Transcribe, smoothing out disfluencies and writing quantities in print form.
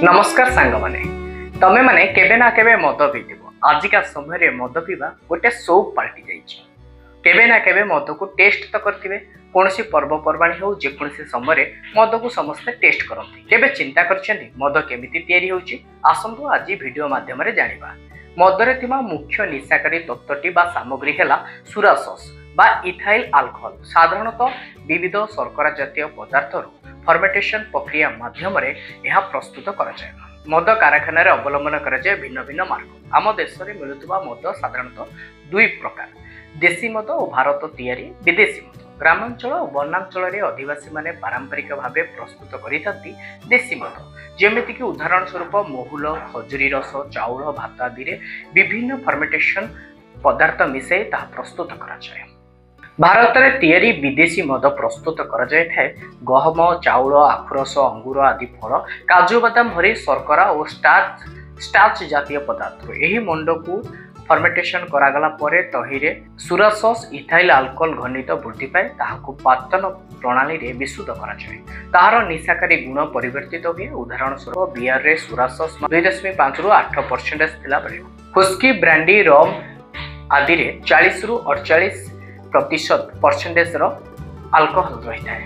नमस्कार सांग माने तमे माने केबे ना केबे मद पीथिबो। आजिका समय रे मद पीवा गोटे शौक पाल्टी जाइछि। केबे ना केबे मद को टेस्ट तो करथिबे। कोनसी पर्वपर्वाणी हो जे कोनसी समय रे मद को समस्त टेस्ट करथि। केबे चिंता करछन्ती मद केमिति तयारी होछि? आसंतु आजि वीडियो माध्यम रे जानिबा। मदरे थिमा मुख्य निशाकारी तत्वटी बा सामग्री हेला सुरासस बा इथाइल अल्कोहल। साधारणतः विविध शर्करा जातीय पदार्थर फर्मेटेशन प्रक्रिया माध्यम रे यह प्रस्तुत करा जाय। मद कारखाना रे अवलंबन करा जाय भिन्न भिन्न मार्ग। आम देश रे मिलुतबा मद साधारणतः दुई प्रकार, देशी मद और भारत तैयारी विदेशी मद। ग्रामांचल और वनांचल रे आदिवासी माने पारंपरिक भावे प्रस्तुत करिथांती देशी मद, जेमिति कि उदाहरण स्वरूप महुल, खजुरी रस, चाउल, भात आदि रे विभिन्न फर्मेटेशन पदार्थ मिसई ता प्रस्तुत करा जाय। भारत में तैयारी विदेशी मद प्रस्तुत कर गहम, चाउल, आखुरस, अंगूर आदि फल, काजू बादाम भरी शर्करा और स्टार्च जातीय पदार्थ यही मंड को फर्मेटेशन करागला परे तहिरे सुरासस इथाइल अल्कोहल घनित वृद्धि पाए ताहाकु पाचन प्रणाली रे विशुद्ध करा जाय। ताहार निशाकारी गुण परिवर्तित हुए। उदाहरण स्वरूप बियर रे सुरासस 2.5 रु 8% थिला बेले हुस्की, ब्रांडी, रम आदि रे 40 रु 48% अल्कोहल रही है।